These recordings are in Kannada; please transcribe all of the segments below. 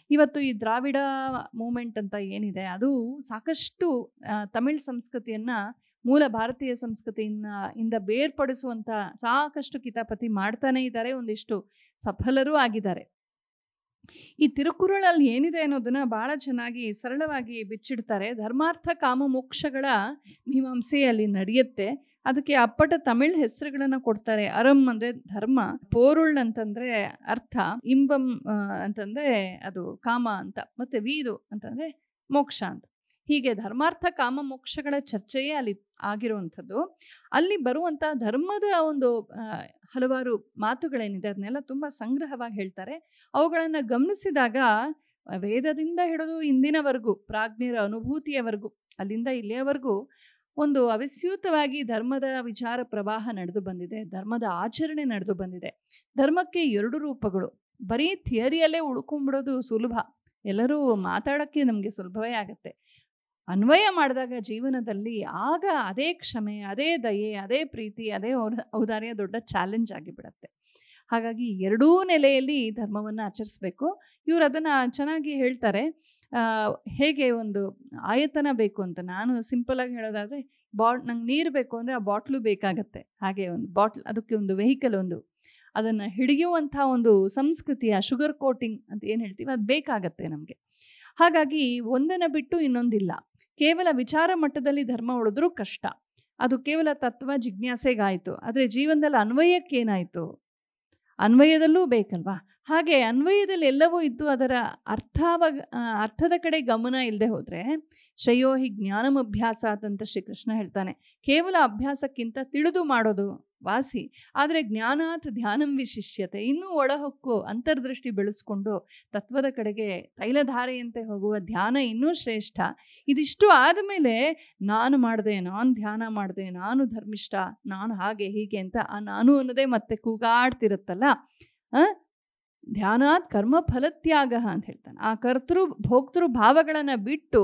ಇವತ್ತು ಈ ದ್ರಾವಿಡ ಮೂಮೆಂಟ್ ಅಂತ ಏನಿದೆ ಅದು ಸಾಕಷ್ಟು ತಮಿಳ್ ಸಂಸ್ಕೃತಿಯನ್ನ ಮೂಲ ಭಾರತೀಯ ಸಂಸ್ಕೃತಿಯಿಂದ ಬೇರ್ಪಡಿಸುವಂಥ ಸಾಕಷ್ಟು ಕಿತಾಪತಿ ಮಾಡ್ತಾನೆ ಇದ್ದಾರೆ, ಒಂದಿಷ್ಟು ಸಫಲರೂ ಆಗಿದ್ದಾರೆ. ಈ ತಿರುಕುರುಳಲ್ಲಿ ಏನಿದೆ ಅನ್ನೋದನ್ನ ಬಹಳ ಚೆನ್ನಾಗಿ ಸರಳವಾಗಿ ಬಿಚ್ಚಿಡ್ತಾರೆ. ಧರ್ಮಾರ್ಥ ಕಾಮ ಮೋಕ್ಷಗಳ ಮೀಮಾಂಸೆ ಅಲ್ಲಿ ನಡೆಯುತ್ತೆ. ಅದಕ್ಕೆ ಅಪ್ಪಟ ತಮಿಳ್ ಹೆಸರುಗಳನ್ನ ಕೊಡ್ತಾರೆ. ಅರಂ ಅಂದ್ರೆ ಧರ್ಮ, ಪೋರುಳ್ ಅಂತಂದ್ರೆ ಅರ್ಥ, ಇಂಬಂ ಅಂತಂದ್ರೆ ಅದು ಕಾಮ ಅಂತ, ಮತ್ತೆ ವೀದು ಅಂತಂದ್ರೆ ಮೋಕ್ಷ ಅಂತ. ಹೀಗೆ ಧರ್ಮಾರ್ಥ ಕಾಮ ಮೋಕ್ಷಗಳ ಚರ್ಚೆಯೇ ಅಲ್ಲಿ ಆಗಿರುವಂಥದ್ದು. ಅಲ್ಲಿ ಬರುವಂಥ ಧರ್ಮದ ಒಂದು ಹಲವಾರು ಮಾತುಗಳೇನಿದೆ ಅದನ್ನೆಲ್ಲ ತುಂಬ ಸಂಗ್ರಹವಾಗಿ ಹೇಳ್ತಾರೆ. ಅವುಗಳನ್ನು ಗಮನಿಸಿದಾಗ ವೇದದಿಂದ ಹಿಡಿದು ಇಂದಿನವರೆಗೂ ಪ್ರಾಜ್ಞರ ಅನುಭೂತಿಯವರೆಗೂ ಅಲ್ಲಿಂದ ಇಲ್ಲಿಯವರೆಗೂ ಒಂದು ಅವಿಸ್ಯೂತವಾಗಿ ಧರ್ಮದ ವಿಚಾರ ಪ್ರವಾಹ ನಡೆದು ಬಂದಿದೆ, ಧರ್ಮದ ಆಚರಣೆ ನಡೆದು ಬಂದಿದೆ. ಧರ್ಮಕ್ಕೆ 2 ರೂಪಗಳು. ಬರೀ ಥಿಯರಿಯಲ್ಲೇ ಉಳ್ಕೊಂಡ್ಬಿಡೋದು ಸುಲಭ, ಎಲ್ಲರೂ ಮಾತಾಡೋಕ್ಕೆ ನಮಗೆ ಸುಲಭವೇ ಆಗುತ್ತೆ. ಅನ್ವಯ ಮಾಡಿದಾಗ ಜೀವನದಲ್ಲಿ ಆಗ ಅದೇ ಕ್ಷಮೆ, ಅದೇ ದಯೆ, ಅದೇ ಪ್ರೀತಿ, ಅದೇ ಔದಾರ್ಯ ದೊಡ್ಡ ಚಾಲೆಂಜ್ ಆಗಿಬಿಡತ್ತೆ. ಹಾಗಾಗಿ 2 ನೆಲೆಯಲ್ಲಿ ಧರ್ಮವನ್ನು ಆಚರಿಸ್ಬೇಕು. ಇವರು ಅದನ್ನು ಚೆನ್ನಾಗಿ ಹೇಳ್ತಾರೆ. ಹೇಗೆ ಒಂದು ಆಯತನ ಬೇಕು ಅಂತ. ನಾನು ಸಿಂಪಲಾಗಿ ಹೇಳೋದಾದರೆ ನಂಗೆ ನೀರು ಬೇಕು ಅಂದರೆ ಆ ಬಾಟ್ಲು ಬೇಕಾಗತ್ತೆ. ಹಾಗೆ ಒಂದು ಬಾಟ್ಲ್, ಅದಕ್ಕೆ ಒಂದು ವೆಹಿಕಲ್, ಅದನ್ನು ಹಿಡಿಯುವಂಥ ಒಂದು ಸಂಸ್ಕೃತಿಯ ಶುಗರ್ ಕೋಟಿಂಗ್ ಅಂತ ಏನು ಹೇಳ್ತೀವಿ ಅದು ಬೇಕಾಗತ್ತೆ ನಮಗೆ. ಹಾಗಾಗಿ ಒಂದನ್ನು ಬಿಟ್ಟು ಇನ್ನೊಂದಿಲ್ಲ. ಕೇವಲ ವಿಚಾರ ಮಟ್ಟದಲ್ಲಿ ಧರ್ಮ ಉಳಿದ್ರೂ ಕಷ್ಟ. ಅದು ಕೇವಲ ತತ್ವ ಜಿಜ್ಞಾಸೆಗಾಯಿತು. ಆದರೆ ಜೀವನದಲ್ಲಿ ಅನ್ವಯಕ್ಕೇನಾಯಿತು? ಅನ್ವಯದಲ್ಲೂ ಬೇಕಲ್ವಾ? ಹಾಗೆ ಅನ್ವಯದಲ್ಲಿ ಎಲ್ಲವೂ ಇದ್ದು ಅದರ ಅರ್ಥದ ಕಡೆ ಗಮನ ಇಲ್ಲದೆ ಹೋದರೆ ಶ್ರೇಯೋ ಹಿ ಜ್ಞಾನಮಭ್ಯಾಸ ಅಂತ ಶ್ರೀಕೃಷ್ಣ ಹೇಳ್ತಾನೆ. ಕೇವಲ ಅಭ್ಯಾಸಕ್ಕಿಂತ ತಿಳಿದು ಮಾಡೋದು ವಾಸಿ. ಆದರೆ ಜ್ಞಾನಾತ್ ಧ್ಯಾನಂ ವಿಶಿಷ್ಯತೆ, ಇನ್ನೂ ಒಳಹೊಕ್ಕು ಅಂತರ್ದೃಷ್ಟಿ ಬೆಳೆಸ್ಕೊಂಡು ತತ್ವದ ಕಡೆಗೆ ತೈಲಧಾರೆಯಂತೆ ಹೋಗುವ ಧ್ಯಾನ ಇನ್ನೂ ಶ್ರೇಷ್ಠ. ಇದಿಷ್ಟು ಆದಮೇಲೆ ನಾನು ಮಾಡಿದೆ, ನಾನು ಧ್ಯಾನ ಮಾಡಿದೆ, ನಾನು ಧರ್ಮಿಷ್ಠ, ನಾನು ಹಾಗೆ ಹೀಗೆ ಅಂತ ಆ ನಾನು ಅನ್ನೋದೇ ಮತ್ತೆ ಕೂಗಾಡ್ತಿರುತ್ತಲ್ಲ. ಧ್ಯಾನಾತ್ ಕರ್ಮ ಫಲತ್ಯಾಗ ಅಂತ ಹೇಳ್ತಾನೆ. ಆ ಭೋಕ್ತೃ ಭಾವಗಳನ್ನು ಬಿಟ್ಟು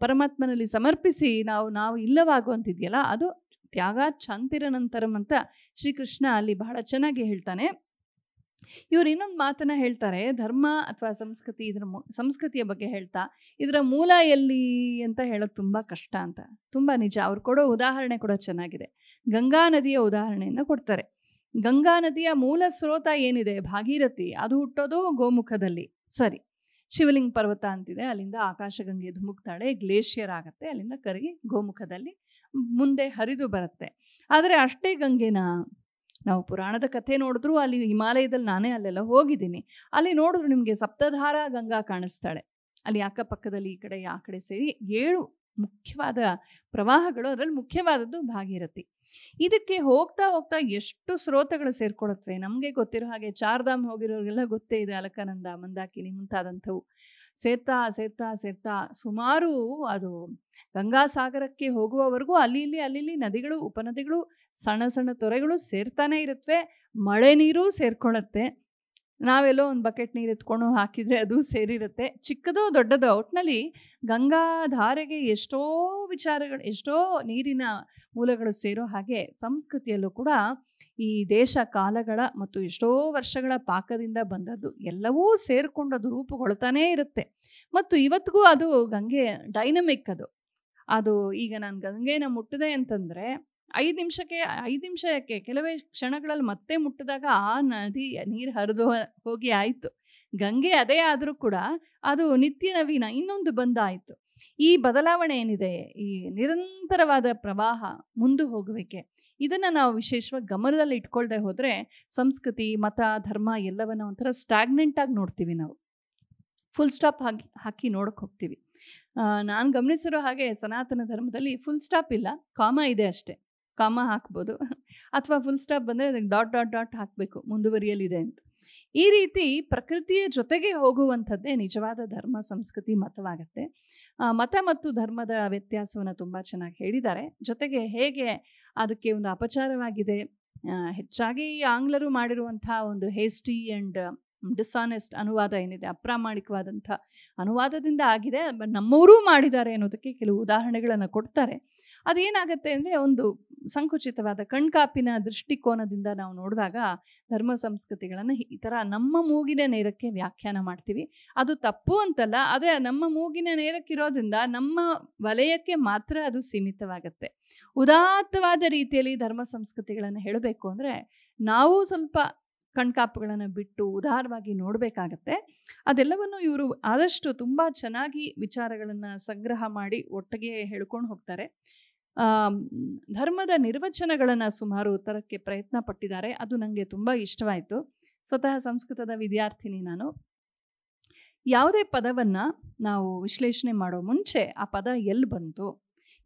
ಪರಮಾತ್ಮನಲ್ಲಿ ಸಮರ್ಪಿಸಿ ನಾವು ಇಲ್ಲವಾಗುವಂತಿದೆಯಲ್ಲ, ಅದು ತ್ಯಾಗ ಚಾಂತಿರ ನಂತರಂ ಅಂತ ಶ್ರೀಕೃಷ್ಣ ಅಲ್ಲಿ ಬಹಳ ಚೆನ್ನಾಗಿ ಹೇಳ್ತಾನೆ. ಇವರು ಇನ್ನೊಂದು ಮಾತನ್ನ ಹೇಳ್ತಾರೆ. ಧರ್ಮ ಅಥವಾ ಸಂಸ್ಕೃತಿ, ಸಂಸ್ಕೃತಿಯ ಬಗ್ಗೆ ಹೇಳ್ತಾ ಇದರ ಮೂಲ ಎಲ್ಲಿ ಅಂತ ಹೇಳೋದು ತುಂಬ ಕಷ್ಟ ಅಂತ. ತುಂಬ ನಿಜ. ಅವ್ರು ಕೊಡೋ ಉದಾಹರಣೆ ಕೂಡ ಚೆನ್ನಾಗಿದೆ. ಗಂಗಾ ನದಿಯ ಉದಾಹರಣೆಯನ್ನು ಕೊಡ್ತಾರೆ. ಗಂಗಾ ನದಿಯ ಮೂಲ ಸ್ರೋತ ಏನಿದೆ ಭಾಗೀರಥಿ, ಅದು ಹುಟ್ಟೋದು ಗೋಮುಖದಲ್ಲಿ. ಸರಿ, ಶಿವಲಿಂಗ ಪರ್ವತ ಅಂತಿದೆ, ಅಲ್ಲಿಂದ ಆಕಾಶಗಂಗೆ ಧುಮುಕ್ತಾಳೆ, ಗ್ಲೇಷಿಯರ್ ಆಗುತ್ತೆ, ಅಲ್ಲಿಂದ ಕರಗಿ ಗೋಮುಖದಲ್ಲಿ ಮುಂದೆ ಹರಿದು ಬರುತ್ತೆ. ಆದರೆ ಅಷ್ಟೇ ಗಂಗೆನ ನಾವು ಪುರಾಣದ ಕಥೆ ನೋಡಿದ್ರು, ಅಲ್ಲಿ ಹಿಮಾಲಯದಲ್ಲಿ ನಾನೇ ಅಲ್ಲೆಲ್ಲ ಹೋಗಿದ್ದೀನಿ, ಅಲ್ಲಿ ನೋಡಿದ್ರು ನಿಮಗೆ ಸಪ್ತಧಾರ ಗಂಗಾ ಕಾಣಿಸ್ತಾಳೆ. ಅಲ್ಲಿ ಅಕ್ಕಪಕ್ಕದಲ್ಲಿ ಈ ಕಡೆ ಆ ಕಡೆ ಸೇರಿ 7 ಮುಖ್ಯವಾದ ಪ್ರವಾಹಗಳು, ಅದರಲ್ಲಿ ಮುಖ್ಯವಾದದ್ದು ಭಾಗೀರಥಿ. ಇದಕ್ಕೆ ಹೋಗ್ತಾ ಹೋಗ್ತಾ ಎಷ್ಟು ಸ್ರೋತಗಳು ಸೇರ್ಕೊಳ್ಳುತ್ತವೆ ನಮಗೆ ಗೊತ್ತಿರೋ ಹಾಗೆ. ಚಾರ್ಧಾಮ್ ಹೋಗಿರೋರಿಗೆಲ್ಲ ಗೊತ್ತೇ ಇದೆ, ಅಲಕಾನಂದ, ಮಂದಾಕಿನಿ ಮುಂತಾದಂಥವು. ಸೇರ್ತಾ ಸೇರ್ತಾ ಸೇರ್ತಾ ಸುಮಾರು ಅದು ಗಂಗಾಸಾಗರಕ್ಕೆ ಹೋಗುವವರೆಗೂ ಅಲ್ಲಿ ಇಲ್ಲಿ ನದಿಗಳು, ಉಪನದಿಗಳು, ಸಣ್ಣ ಸಣ್ಣ ತೊರೆಗಳು ಸೇರ್ತಾನೆ ಇರುತ್ತವೆ. ಮಳೆ ನೀರು ಸೇರ್ಕೊಳ್ಳುತ್ತೆ. ನಾವೆಲ್ಲೋ ಒಂದು ಬಕೆಟ್ ನೀರು ಎತ್ಕೊಂಡು ಹಾಕಿದರೆ ಅದು ಸೇರಿರುತ್ತೆ. ಚಿಕ್ಕದೋ ದೊಡ್ಡದೋ, ಒಟ್ಟಿನಲ್ಲಿ ಗಂಗಾಧಾರೆಗೆ ಎಷ್ಟೋ ವಿಚಾರಗಳು, ಎಷ್ಟೋ ನೀರಿನ ಮೂಲಗಳು ಸೇರೋ ಹಾಗೆ ಸಂಸ್ಕೃತಿಯಲ್ಲೂ ಕೂಡ ಈ ದೇಶ ಕಾಲಗಳ ಮತ್ತು ಎಷ್ಟೋ ವರ್ಷಗಳ ಪಾಕದಿಂದ ಬಂದದ್ದು ಎಲ್ಲವೂ ಸೇರಿಕೊಂಡು ಅದು ರೂಪುಗೊಳ್ತಾನೇ ಇರುತ್ತೆ. ಮತ್ತು ಇವತ್ತಿಗೂ ಅದು ಗಂಗೆ ಡೈನಮಿಕ್. ಅದು ಈಗ ನಾನು ಗಂಗೆನ ಮುಟ್ಟಿದೆ ಅಂತಂದರೆ 5 ನಿಮಿಷಕ್ಕೆ ಕೆಲವೇ ಕ್ಷಣಗಳಲ್ಲಿ ಮತ್ತೆ ಮುಟ್ಟಿದಾಗ ಆ ನದಿ ನೀರು ಹರಿದು ಹೋಗಿ ಆಯಿತು. ಗಂಗೆ ಅದೇ ಆದರೂ ಕೂಡ ಅದು ನಿತ್ಯ ನವೀನ, ಇನ್ನೊಂದು ಬಂದ ಆಯಿತು. ಈ ಬದಲಾವಣೆ ಏನಿದೆ, ಈ ನಿರಂತರವಾದ ಪ್ರವಾಹ, ಮುಂದೆ ಹೋಗುವಿಕೆ, ಇದನ್ನು ನಾವು ವಿಶೇಷವಾಗಿ ಗಮನದಲ್ಲಿ ಇಟ್ಕೊಳ್ದೆ ಹೋದರೆ ಸಂಸ್ಕೃತಿ, ಮತ, ಧರ್ಮ ಎಲ್ಲವನ್ನ ಒಂಥರ ಸ್ಟ್ಯಾಗ್ನೆಂಟಾಗಿ ನೋಡ್ತೀವಿ. ನಾವು ಫುಲ್ ಸ್ಟಾಪ್ ಹಾಕಿ ನೋಡಕ್ಕೆ ಹೋಗ್ತೀವಿ. ನಾನು ಗಮನಿಸಿರೋ ಹಾಗೆ ಸನಾತನ ಧರ್ಮದಲ್ಲಿ ಫುಲ್ ಸ್ಟಾಪ್ ಇಲ್ಲ, ಕಾಮ ಇದೆ ಅಷ್ಟೇ. ಕಾಮ ಹಾಕ್ಬೋದು, ಅಥವಾ ಫುಲ್ ಸ್ಟಾಪ್ ಬಂದರೆ ಅದಕ್ಕೆ ಡಾಟ್ ಹಾಕಬೇಕು, ಮುಂದುವರಿಯಲಿದೆ ಅಂತ. ಈ ರೀತಿ ಪ್ರಕೃತಿಯ ಜೊತೆಗೆ ಹೋಗುವಂಥದ್ದೇ ನಿಜವಾದ ಧರ್ಮ, ಸಂಸ್ಕೃತಿ, ಮತವಾಗತ್ತೆ. ಮತ ಮತ್ತು ಧರ್ಮದ ವ್ಯತ್ಯಾಸವನ್ನು ತುಂಬ ಚೆನ್ನಾಗಿ ಹೇಳಿದ್ದಾರೆ. ಜೊತೆಗೆ ಹೇಗೆ ಅದಕ್ಕೆ ಒಂದು ಅಪಚಾರವಾಗಿದೆ, ಹೆಚ್ಚಾಗಿ ಆಂಗ್ಲರು ಮಾಡಿರುವಂಥ ಒಂದು ಹೇಸ್ಟಿ ಆ್ಯಂಡ್ ಡಿಸಾನೆಸ್ಟ್ ಅನುವಾದ ಏನಿದೆ, ಅಪ್ರಾಮಾಣಿಕವಾದಂಥ ಅನುವಾದದಿಂದ ಆಗಿದೆ, ನಮ್ಮವರೂ ಮಾಡಿದ್ದಾರೆ ಅನ್ನೋದಕ್ಕೆ ಕೆಲವು ಉದಾಹರಣೆಗಳನ್ನು ಕೊಡ್ತಾರೆ. ಅದೇನಾಗುತ್ತೆ ಅಂದರೆ ಒಂದು ಸಂಕುಚಿತವಾದ ಕಣ್ಕಾಪಿನ ದೃಷ್ಟಿಕೋನದಿಂದ ನಾವು ನೋಡಿದಾಗ ಧರ್ಮ ಸಂಸ್ಕೃತಿಗಳನ್ನು ಈ ಥರ ನಮ್ಮ ಮೂಗಿನ ನೇರಕ್ಕೆ ವ್ಯಾಖ್ಯಾನ ಮಾಡ್ತೀವಿ. ಅದು ತಪ್ಪು ಅಂತಲ್ಲ, ಆದರೆ ನಮ್ಮ ಮೂಗಿನ ನೇರಕ್ಕಿರೋದ್ರಿಂದ ನಮ್ಮ ವಲಯಕ್ಕೆ ಮಾತ್ರ ಅದು ಸೀಮಿತವಾಗುತ್ತೆ. ಉದಾತ್ತವಾದ ರೀತಿಯಲ್ಲಿ ಧರ್ಮ ಸಂಸ್ಕೃತಿಗಳನ್ನು ಹೇಳಬೇಕು ಅಂದರೆ ನಾವು ಸ್ವಲ್ಪ ಕಣ್ಕಾಪುಗಳನ್ನು ಬಿಟ್ಟು ಉದಾರವಾಗಿ ನೋಡಬೇಕಾಗತ್ತೆ. ಅದೆಲ್ಲವನ್ನು ಇವರು ಆದಷ್ಟು ತುಂಬ ಚೆನ್ನಾಗಿ ವಿಚಾರಗಳನ್ನು ಸಂಗ್ರಹ ಮಾಡಿ ಒಟ್ಟಿಗೆ ಹೇಳ್ಕೊಂಡು ಹೋಗ್ತಾರೆ. ಧರ್ಮದ ನಿರ್ವಚನಗಳನ್ನು ಸುಮಾರು ತರಕ್ಕೆ ಪ್ರಯತ್ನ ಪಟ್ಟಿದ್ದಾರೆ. ಅದು ನನಗೆ ತುಂಬ ಇಷ್ಟವಾಯಿತು. ಸ್ವತಃ ಸಂಸ್ಕೃತದ ವಿದ್ಯಾರ್ಥಿನಿ ನಾನು. ಯಾವುದೇ ಪದವನ್ನು ನಾವು ವಿಶ್ಲೇಷಣೆ ಮಾಡೋ ಮುಂಚೆ ಆ ಪದ ಎಲ್ಲಿ ಬಂತು,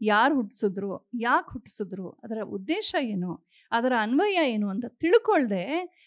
ಯಾರು ಹುಟ್ಟಿಸಿದ್ರು, ಯಾಕೆ ಹುಟ್ಟಿಸಿದ್ರು, ಅದರ ಉದ್ದೇಶ ಏನು, ಅದರ ಅನ್ವಯ ಏನು ಅಂತ ತಿಳ್ಕೊಳ್ದೆ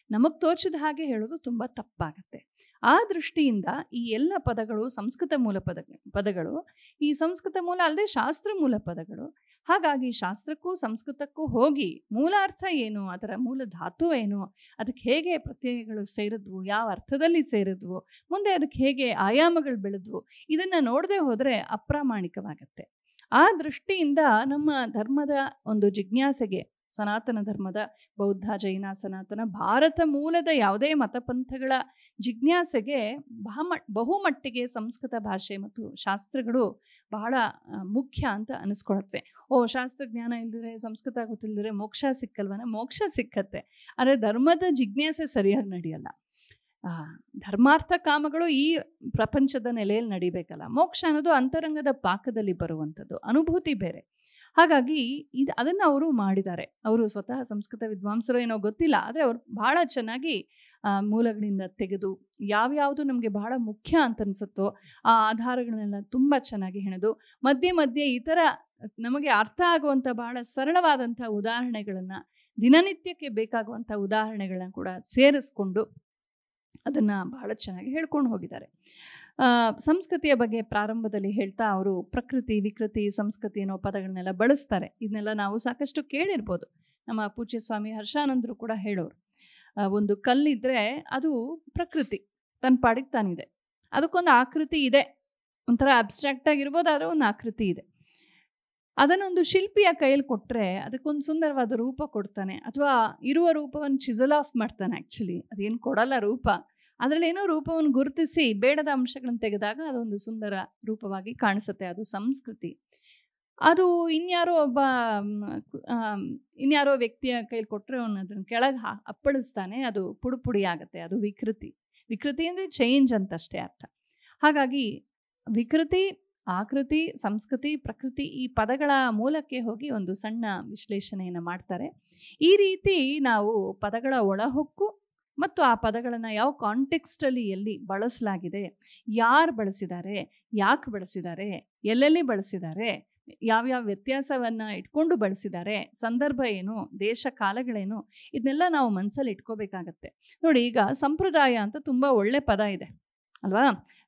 ನಮಗೆ ತೋಚಿದ ಹಾಗೆ ಹೇಳೋದು ತುಂಬ ತಪ್ಪಾಗತ್ತೆ. ಆ ದೃಷ್ಟಿಯಿಂದ ಈ ಎಲ್ಲ ಪದಗಳು ಸಂಸ್ಕೃತ ಮೂಲ ಪದಗಳು, ಈ ಸಂಸ್ಕೃತ ಮೂಲ ಅಲ್ಲದೆ ಶಾಸ್ತ್ರ ಮೂಲ ಪದಗಳು. ಹಾಗಾಗಿ ಶಾಸ್ತ್ರಕ್ಕೂ ಸಂಸ್ಕೃತಕ್ಕೂ ಹೋಗಿ ಮೂಲ ಅರ್ಥ ಏನು, ಅದರ ಮೂಲ ಧಾತು ಏನು, ಅದಕ್ಕೆ ಹೇಗೆ ಪ್ರತ್ಯಯಗಳು ಸೇರಿದ್ವು, ಯಾವ ಅರ್ಥದಲ್ಲಿ ಸೇರಿದ್ವು, ಮುಂದೆ ಅದಕ್ಕೆ ಹೇಗೆ ಆಯಾಮಗಳು ಬೆಳೆದ್ವು, ಇದನ್ನು ನೋಡದೆ ಹೋದರೆ ಅಪ್ರಾಮಾಣಿಕವಾಗತ್ತೆ. ಆ ದೃಷ್ಟಿಯಿಂದ ನಮ್ಮ ಧರ್ಮದ ಒಂದು ಜಿಜ್ಞಾಸೆಗೆ, ಸನಾತನ ಧರ್ಮದ ಬೌದ್ಧ, ಜೈನ, ಸನಾತನ ಭಾರತ ಮೂಲದ ಯಾವುದೇ ಮತಪಂಥಗಳ ಜಿಜ್ಞಾಸೆಗೆ ಬಹುಮಟ್ಟಿಗೆ ಸಂಸ್ಕೃತ ಭಾಷೆ ಮತ್ತು ಶಾಸ್ತ್ರಗಳು ಬಹಳ ಮುಖ್ಯ ಅಂತ ಅನಿಸ್ಕೊಳತ್ವೆ. ಶಾಸ್ತ್ರಜ್ಞಾನ ಇಲ್ದಿರೆ, ಸಂಸ್ಕೃತ ಗೊತ್ತಿಲ್ದಿರೆ ಮೋಕ್ಷ ಸಿಕ್ಕಲ್ವನ? ಮೋಕ್ಷ ಸಿಕ್ಕತ್ತೆ, ಆದರೆ ಧರ್ಮದ ಜಿಜ್ಞಾಸೆ ಸರಿಯಾಗಿ ನಡೆಯಲ್ಲ. ಧರ್ಮಾರ್ಥ ಕಾಮಗಳು ಈ ಪ್ರಪಂಚದ ನೆಲೆಯಲ್ಲಿ ನಡಿಬೇಕಲ್ಲ. ಮೋಕ್ಷ ಅನ್ನೋದು ಅಂತರಂಗದ ಪಾಕದಲ್ಲಿ ಬರುವಂಥದ್ದು, ಅನುಭೂತಿ ಬೇರೆ. ಹಾಗಾಗಿ ಅದನ್ನು ಅವರು ಮಾಡಿದ್ದಾರೆ. ಅವರು ಸ್ವತಃ ಸಂಸ್ಕೃತ ವಿದ್ವಾಂಸರು ಏನೋ ಗೊತ್ತಿಲ್ಲ, ಆದರೆ ಅವರು ಬಹಳ ಚೆನ್ನಾಗಿ ಮೂಲಗಳಿಂದ ತೆಗೆದು ಯಾವ್ಯಾವುದು ನಮಗೆ ಬಹಳ ಮುಖ್ಯ ಅಂತ ಅನಿಸುತ್ತೋ ಆ ಆಧಾರಗಳನ್ನೆಲ್ಲ ತುಂಬ ಚೆನ್ನಾಗಿ ಹೆಣೆದು ಮಧ್ಯೆ ಮಧ್ಯೆ ಈ ಥರ ನಮಗೆ ಅರ್ಥ ಆಗುವಂಥ ಬಹಳ ಸರಳವಾದಂಥ ಉದಾಹರಣೆಗಳನ್ನು, ದಿನನಿತ್ಯಕ್ಕೆ ಬೇಕಾಗುವಂಥ ಉದಾಹರಣೆಗಳನ್ನ ಕೂಡ ಸೇರಿಸ್ಕೊಂಡು ಅದನ್ನು ಬಹಳ ಚೆನ್ನಾಗಿ ಹೇಳ್ಕೊಂಡು ಹೋಗಿದ್ದಾರೆ. ಸಂಸ್ಕೃತಿಯ ಬಗ್ಗೆ ಪ್ರಾರಂಭದಲ್ಲಿ ಹೇಳ್ತಾ ಅವರು ಪ್ರಕೃತಿ, ವಿಕೃತಿ, ಸಂಸ್ಕೃತಿ ಅನ್ನೋ ಪದಗಳನ್ನೆಲ್ಲ ಬಳಸ್ತಾರೆ. ಇದನ್ನೆಲ್ಲ ನಾವು ಸಾಕಷ್ಟು ಕೇಳಿರ್ಬೋದು. ನಮ್ಮ ಪೂಜ್ಯ ಸ್ವಾಮಿ ಹರ್ಷಾನಂದರು ಕೂಡ ಹೇಳೋರು, ಒಂದು ಕಲ್ಲಿದ್ರೆ ಅದು ಪ್ರಕೃತಿ, ತನ್ನ ಪಾಡಿಗೆ ತಾನಿದೆ, ಅದಕ್ಕೊಂದು ಆಕೃತಿ ಇದೆ, ಒಂಥರ ಅಬ್ಸ್ಟ್ರಾಕ್ಟ್ ಆಗಿರ್ಬೋದಾದ್ರೆ ಒಂದು ಆಕೃತಿ ಇದೆ. ಅದನ್ನೊಂದು ಶಿಲ್ಪಿಯ ಕೈಯಲ್ಲಿ ಕೊಟ್ಟರೆ ಅದಕ್ಕೊಂದು ಸುಂದರವಾದ ರೂಪ ಕೊಡ್ತಾನೆ, ಅಥವಾ ಇರುವ ರೂಪವನ್ನು ಚಿಸಲ್ ಆಫ್ ಮಾಡ್ತಾನೆ. ಆ್ಯಕ್ಚುಲಿ ಅದೇನು ಕೊಡಲ್ಲ ರೂಪ, ಅದರಲ್ಲೇನೋ ರೂಪವನ್ನು ಗುರುತಿಸಿ ಬೇಡದ ಅಂಶಗಳನ್ನು ತೆಗೆದಾಗ ಅದೊಂದು ಸುಂದರ ರೂಪವಾಗಿ ಕಾಣಿಸುತ್ತೆ. ಅದು ಸಂಸ್ಕೃತಿ. ಅದು ಇನ್ಯಾರೋ ವ್ಯಕ್ತಿಯ ಕೈಲಿ ಕೊಟ್ಟರೆ ಅವನು ಅದನ್ನು ಕೆಳಗೆ ಅಪ್ಪಳಿಸ್ತಾನೆ, ಅದು ಪುಡಿ ಪುಡಿ ಆಗುತ್ತೆ, ಅದು ವಿಕೃತಿ. ವಿಕೃತಿ ಅಂದರೆ ಚೇಂಜ್ ಅಂತಷ್ಟೇ ಅರ್ಥ. ಹಾಗಾಗಿ ವಿಕೃತಿ, ಆಕೃತಿ, ಸಂಸ್ಕೃತಿ, ಪ್ರಕೃತಿ ಈ ಪದಗಳ ಮೂಲಕ್ಕೆ ಹೋಗಿ ಒಂದು ಸಣ್ಣ ವಿಶ್ಲೇಷಣೆಯನ್ನು ಮಾಡ್ತಾರೆ. ಈ ರೀತಿ ನಾವು ಪದಗಳ ಒಳಹೊಕ್ಕು ಮತ್ತು ಆ ಪದಗಳನ್ನು ಯಾವ ಕಾಂಟೆಕ್ಸ್ಟಲ್ಲಿ ಎಲ್ಲಿ ಬಳಸಲಾಗಿದೆ, ಯಾರು ಬಳಸಿದ್ದಾರೆ, ಯಾಕೆ ಬಳಸಿದ್ದಾರೆ, ಎಲ್ಲೆಲ್ಲಿ ಬಳಸಿದ್ದಾರೆ, ಯಾವ್ಯಾವ ವ್ಯತ್ಯಾಸವನ್ನು ಇಟ್ಕೊಂಡು ಬಳಸಿದ್ದಾರೆ, ಸಂದರ್ಭ ಏನು, ದೇಶ ಕಾಲಗಳೇನು, ಇದನ್ನೆಲ್ಲ ನಾವು ಮನಸ್ಸಲ್ಲಿ ಇಟ್ಕೋಬೇಕಾಗತ್ತೆ. ನೋಡಿ, ಈಗ ಸಂಪ್ರದಾಯ ಅಂತ ತುಂಬ ಒಳ್ಳೆ ಪದ ಇದೆ ಅಲ್ವಾ?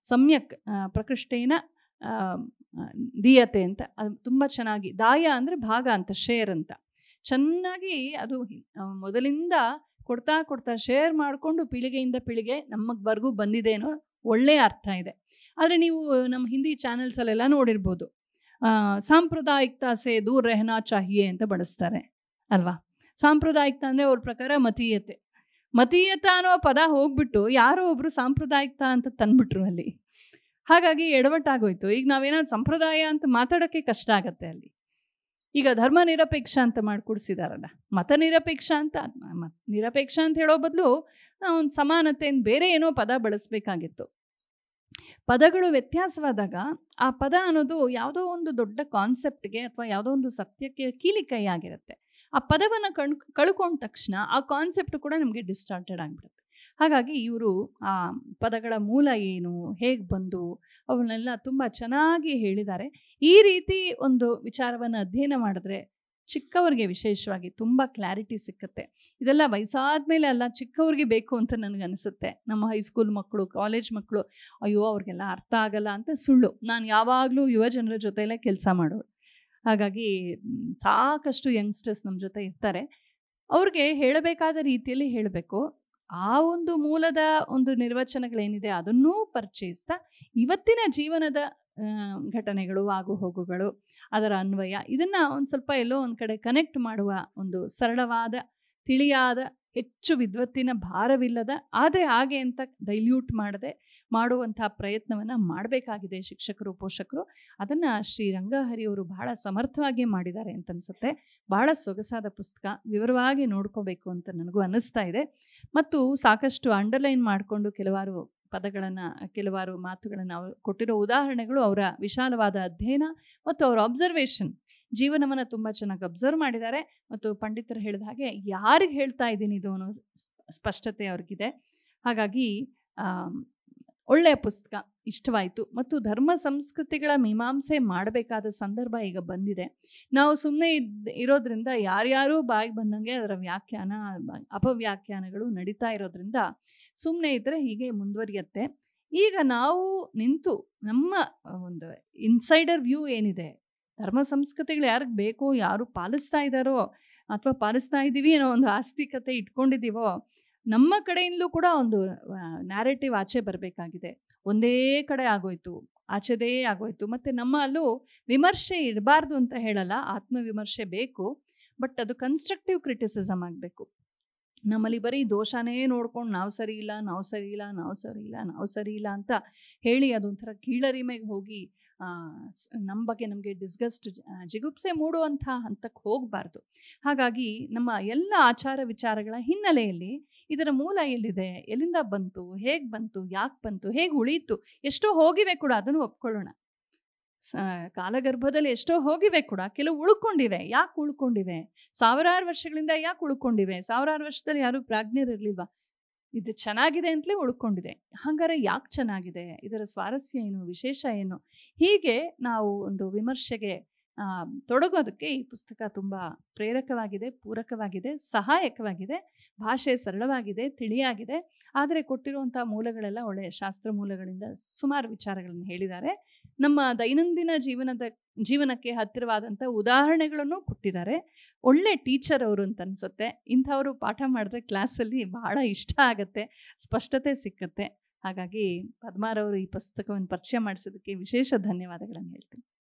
ಸಮ್ಯಕ್ ಪ್ರಕೃಷ್ಟೇನ ದೀಯತೆ ಅಂತ, ಅದು ತುಂಬ ಚೆನ್ನಾಗಿ, ದಾಯ ಅಂದರೆ ಭಾಗ ಅಂತ, ಶೇರ್ ಅಂತ ಚೆನ್ನಾಗಿ ಅದು ಮೊದಲಿಂದ ಕೊಡ್ತಾ ಕೊಡ್ತಾ ಶೇರ್ ಮಾಡಿಕೊಂಡು ಪೀಳಿಗೆಯಿಂದ ಪೀಳಿಗೆ ನಮಗ್ವರೆಗೂ ಬಂದಿದೇನೋ ಒಳ್ಳೆಯ ಅರ್ಥ ಇದೆ. ಆದರೆ ನೀವು ನಮ್ಮ ಹಿಂದಿ ಚಾನೆಲ್ಸಲ್ಲೆಲ್ಲ ನೋಡಿರ್ಬೋದು, ಸಾಂಪ್ರದಾಯಿಕತಾ ಸೇ ದೂರ ರೆಹನಾ ಚಾಹಿಯೆ ಅಂತ ಬಳಸ್ತಾರೆ ಅಲ್ವಾ? ಸಾಂಪ್ರದಾಯಿಕತಾ ಅಂದರೆ ಅವ್ರ ಪ್ರಕಾರ ಮತೀಯತೆ. ಮತೀಯತ ಅನ್ನೋ ಪದ ಹೋಗ್ಬಿಟ್ಟು ಯಾರೋ ಒಬ್ಬರು ಸಾಂಪ್ರದಾಯಿಕತಾ ಅಂತ ತಂದ್ಬಿಟ್ರು ಅಲ್ಲಿ. ಹಾಗಾಗಿ ಎಡವಟ್ಟಾಗೋಯ್ತು. ಈಗ ನಾವೇನಾದ್ರು ಸಂಪ್ರದಾಯ ಅಂತ ಮಾತಾಡೋಕ್ಕೆ ಕಷ್ಟ ಆಗತ್ತೆ ಅಲ್ಲಿ. ಈಗ ಧರ್ಮ ನಿರಪೇಕ್ಷ ಅಂತ ಮಾಡಿಕೊಡ್ಸಿದಾರಲ್ಲ, ಮತ ನಿರಪೇಕ್ಷ ಅಂತ. ನಿರಪೇಕ್ಷ ಅಂತ ಹೇಳೋ ಬದಲು ಒಂದು ಸಮಾನತೆ, ಬೇರೆ ಏನೋ ಪದ ಬಳಸಬೇಕಾಗಿತ್ತು. ಪದಗಳು ವ್ಯತ್ಯಾಸವಾದಾಗ ಆ ಪದ ಅನ್ನೋದು ಯಾವುದೋ ಒಂದು ದೊಡ್ಡ ಕಾನ್ಸೆಪ್ಟ್ಗೆ ಅಥವಾ ಯಾವುದೋ ಒಂದು ಸತ್ಯಕ್ಕೆ ಕೀಲಿಕೈ ಆಗಿರುತ್ತೆ. ಆ ಪದವನ್ನು ಕಳ್ಕೊಂಡ ತಕ್ಷಣ ಆ ಕಾನ್ಸೆಪ್ಟ್ ಕೂಡ ನಮಗೆ ಡಿಸ್ಟಾರ್ಟೆಡ್ ಆಗಿಬಿಡುತ್ತೆ. ಹಾಗಾಗಿ ಇವರು ಆ ಪದಗಳ ಮೂಲ ಏನು, ಹೇಗೆ ಬಂದು ಅವನ್ನೆಲ್ಲ ತುಂಬ ಚೆನ್ನಾಗಿ ಹೇಳಿದ್ದಾರೆ. ಈ ರೀತಿ ಒಂದು ವಿಚಾರವನ್ನು ಅಧ್ಯಯನ ಮಾಡಿದ್ರೆ ಚಿಕ್ಕವರಿಗೆ ವಿಶೇಷವಾಗಿ ತುಂಬ ಕ್ಲಾರಿಟಿ ಸಿಕ್ಕತ್ತೆ. ಇದೆಲ್ಲ ವಯಸ್ಸಾದ ಮೇಲೆ ಅಲ್ಲ, ಚಿಕ್ಕವ್ರಿಗೆ ಬೇಕು ಅಂತ ನನಗನ್ನಿಸುತ್ತೆ. ನಮ್ಮ ಹೈಸ್ಕೂಲ್ ಮಕ್ಕಳು, ಕಾಲೇಜ್ ಮಕ್ಕಳು, ಅಯ್ಯೋ ಅವ್ರಿಗೆಲ್ಲ ಅರ್ಥ ಆಗಲ್ಲ ಅಂತ ಸುಳ್ಳು. ನಾನು ಯಾವಾಗಲೂ ಯುವ ಜನರ ಜೊತೆಯಲ್ಲೇ ಕೆಲಸ ಮಾಡೋರು. ಹಾಗಾಗಿ ಸಾಕಷ್ಟು ಯಂಗ್ಸ್ಟರ್ಸ್ ನಮ್ಮ ಜೊತೆ ಇರ್ತಾರೆ. ಅವ್ರಿಗೆ ಹೇಳಬೇಕಾದ ರೀತಿಯಲ್ಲಿ ಹೇಳಬೇಕು. ಆ ಒಂದು ಮೂಲದ ಒಂದು ನಿರ್ವಚನಗಳೇನಿದೆ ಅದನ್ನೂ ಪರಿಚಯಿಸ್ತಾ ಇವತ್ತಿನ ಜೀವನದ ಘಟನೆಗಳು, ಆಗುಹೋಗುಗಳು, ಅದರ ಅನ್ವಯ, ಇದನ್ನು ಒಂದು ಸ್ವಲ್ಪ ಎಲ್ಲೋ ಒಂದು ಕಡೆ ಕನೆಕ್ಟ್ ಮಾಡುವ ಒಂದು ಸರಳವಾದ, ತಿಳಿಯಾದ, ಹೆಚ್ಚು ವಿದ್ವತ್ತಿನ ಭಾರವಿಲ್ಲದ, ಆದರೆ ಹಾಗೆ ಅಂತ ಡೈಲ್ಯೂಟ್ ಮಾಡದೆ ಮಾಡುವಂಥ ಪ್ರಯತ್ನವನ್ನು ಮಾಡಬೇಕಾಗಿದೆ ಶಿಕ್ಷಕರು, ಪೋಷಕರು. ಅದನ್ನು ಶ್ರೀ ರಂಗಹರಿಯವರು ಬಹಳ ಸಮರ್ಥವಾಗಿ ಮಾಡಿದ್ದಾರೆ ಅಂತ ಅನಿಸುತ್ತೆ. ಬಹಳ ಸೊಗಸಾದ ಪುಸ್ತಕ, ವಿವರವಾಗಿ ನೋಡ್ಕೋಬೇಕು ಅಂತ ನನಗೂ ಅನ್ನಿಸ್ತಾ ಇದೆ. ಮತ್ತು ಸಾಕಷ್ಟು ಅಂಡರ್ಲೈನ್ ಮಾಡಿಕೊಂಡು ಕೆಲವಾರು ಪದಗಳನ್ನು, ಕೆಲವಾರು ಮಾತುಗಳನ್ನು, ಅವರು ಕೊಟ್ಟಿರೋ ಉದಾಹರಣೆಗಳು, ಅವರ ವಿಶಾಲವಾದ ಅಧ್ಯಯನ ಮತ್ತು ಅವರ ಅಬ್ಸರ್ವೇಷನ್, ಜೀವನವನ್ನು ತುಂಬ ಚೆನ್ನಾಗಿ ಅಬ್ಸರ್ವ್ ಮಾಡಿದ್ದಾರೆ. ಮತ್ತು ಪಂಡಿತರು ಹೇಳಿದ ಹಾಗೆ ಯಾರಿಗೆ ಹೇಳ್ತಾ ಇದ್ದೀನಿ ಇದು ಅನ್ನೋ ಸ್ಪಷ್ಟತೆ ಅವ್ರಿಗಿದೆ. ಹಾಗಾಗಿ ಒಳ್ಳೆಯ ಪುಸ್ತಕ, ಇಷ್ಟವಾಯಿತು. ಮತ್ತು ಧರ್ಮ ಸಂಸ್ಕೃತಿಗಳ ಮೀಮಾಂಸೆ ಮಾಡಬೇಕಾದ ಸಂದರ್ಭ ಈಗ ಬಂದಿದೆ. ನಾವು ಸುಮ್ಮನೆ ಇರೋದ್ರಿಂದ ಯಾರ್ಯಾರೂ ಬಾಯಿಗೆ ಬಂದಂಗೆ ಅದರ ವ್ಯಾಖ್ಯಾನ, ಅಪವ್ಯಾಖ್ಯಾನಗಳು ನಡೀತಾ ಇರೋದ್ರಿಂದ ಸುಮ್ಮನೆ ಇದ್ದರೆ ಹೀಗೆ ಮುಂದುವರಿಯುತ್ತೆ. ಈಗ ನಾವು ನಿಂತು ನಮ್ಮ ಒಂದು ಇನ್ಸೈಡರ್ ವ್ಯೂ ಏನಿದೆ, ಧರ್ಮ ಸಂಸ್ಕೃತಿಗಳು ಯಾರಿಗೆ ಬೇಕೋ, ಯಾರು ಪಾಲಿಸ್ತಾ ಇದ್ದಾರೋ ಅಥವಾ ಪಾಲಿಸ್ತಾ ಇದ್ದೀವಿ ಅನ್ನೋ ಒಂದು ಆಸ್ತಿಕತೆ ಇಟ್ಕೊಂಡಿದ್ದೀವೋ, ನಮ್ಮ ಕಡೆಯಿಂದಲೂ ಕೂಡ ಒಂದು ನ್ಯಾರೇಟಿವ್ ಆಚೆ ಬರಬೇಕಾಗಿದೆ. ಒಂದೇ ಕಡೆ ಆಗೋಯ್ತು, ಆಚೆದೇ ಆಗೋಯ್ತು. ಮತ್ತು ನಮ್ಮಲ್ಲೂ ವಿಮರ್ಶೆ ಇರಬಾರ್ದು ಅಂತ ಹೇಳಲ್ಲ, ಆತ್ಮವಿಮರ್ಶೆ ಬೇಕು, ಬಟ್ ಅದು ಕನ್ಸ್ಟ್ರಕ್ಟಿವ್ ಕ್ರಿಟಿಸಿಸಮ್ ಆಗಬೇಕು. ನಮ್ಮಲ್ಲಿ ಬರೀ ದೋಷನೇ ನೋಡ್ಕೊಂಡು ನಾವು ಸರಿ ಇಲ್ಲ, ನಾವು ಸರಿ ಇಲ್ಲ, ನಾವು ಸರಿ ಇಲ್ಲ, ನಾವು ಸರಿ ಇಲ್ಲ ಅಂತ ಹೇಳಿ ಅದೊಂಥರ ಕೀಳರಿಮೆಗೆ ಹೋಗಿ ನಮ್ಮ ಬಗ್ಗೆ ನಮಗೆ ಡಿಸ್ಗಸ್ಟ್, ಜಿಗುಪ್ಸೆ ಮೂಡುವಂಥ ಹಂತಕ್ಕೆ ಹೋಗಬಾರ್ದು. ಹಾಗಾಗಿ ನಮ್ಮ ಎಲ್ಲ ಆಚಾರ ವಿಚಾರಗಳ ಹಿನ್ನೆಲೆಯಲ್ಲಿ ಇದರ ಮೂಲ ಎಲ್ಲಿದೆ, ಎಲ್ಲಿಂದ ಬಂತು, ಹೇಗೆ ಬಂತು, ಯಾಕೆ ಬಂತು, ಹೇಗೆ ಉಳೀತು, ಎಷ್ಟೋ ಹೋಗಿವೆ ಕೂಡ, ಅದನ್ನು ಒಪ್ಕೊಳ್ಳೋಣ. ಕಾಲಗರ್ಭದಲ್ಲಿ ಎಷ್ಟೋ ಹೋಗಿವೆ ಕೂಡ, ಕೆಲವು ಉಳ್ಕೊಂಡಿವೆ. ಯಾಕೆ ಉಳ್ಕೊಂಡಿವೆ? ಸಾವಿರಾರು ವರ್ಷಗಳಿಂದ ಯಾಕೆ ಉಳ್ಕೊಂಡಿವೆ? ಸಾವಿರಾರು ವರ್ಷದಲ್ಲಿ ಯಾರೂ ಪ್ರಾಜ್ಞರಿರಲಿಲ್ವಾ? ಇದು ಚೆನ್ನಾಗಿದೆ ಅಂತಲೇ ಉಳ್ಕೊಂಡಿದೆ. ಹಾಗಾದರೆ ಯಾಕೆ ಚೆನ್ನಾಗಿದೆ, ಇದರ ಸ್ವಾರಸ್ಯ ಏನು, ವಿಶೇಷ ಏನು? ಹೀಗೆ ನಾವು ಒಂದು ವಿಮರ್ಶೆಗೆ ತೊಡಗೋದಕ್ಕೆ ಈ ಪುಸ್ತಕ ತುಂಬ ಪ್ರೇರಕವಾಗಿದೆ, ಪೂರಕವಾಗಿದೆ, ಸಹಾಯಕವಾಗಿದೆ. ಭಾಷೆ ಸರಳವಾಗಿದೆ, ತಿಳಿಯಾಗಿದೆ. ಆದರೆ ಕೊಟ್ಟಿರುವಂಥ ಮೂಲಗಳೆಲ್ಲ ಒಳ್ಳೆಯ ಶಾಸ್ತ್ರ ಮೂಲಗಳಿಂದ ಸುಮಾರು ವಿಚಾರಗಳನ್ನು ಹೇಳಿದ್ದಾರೆ. ನಮ್ಮ ದೈನಂದಿನ ಜೀವನಕ್ಕೆ ಹತ್ತಿರವಾದಂಥ ಉದಾಹರಣೆಗಳನ್ನು ಕೊಟ್ಟಿದ್ದಾರೆ. ಒಳ್ಳೆ ಟೀಚರ್ ಅವರು ಅಂತ ಅನಿಸುತ್ತೆ. ಇಂಥವರು ಪಾಠ ಮಾಡಿದ್ರೆ ಕ್ಲಾಸಲ್ಲಿ ಬಹಳ ಇಷ್ಟ ಆಗುತ್ತೆ, ಸ್ಪಷ್ಟತೆ ಸಿಕ್ಕತ್ತೆ. ಹಾಗಾಗಿ ಪದ್ಮಾರವರು ಈ ಪುಸ್ತಕವನ್ನು ಪರಿಚಯ ಮಾಡಿಸೋದಕ್ಕೆ ವಿಶೇಷ ಧನ್ಯವಾದಗಳನ್ನು ಹೇಳ್ತೀನಿ.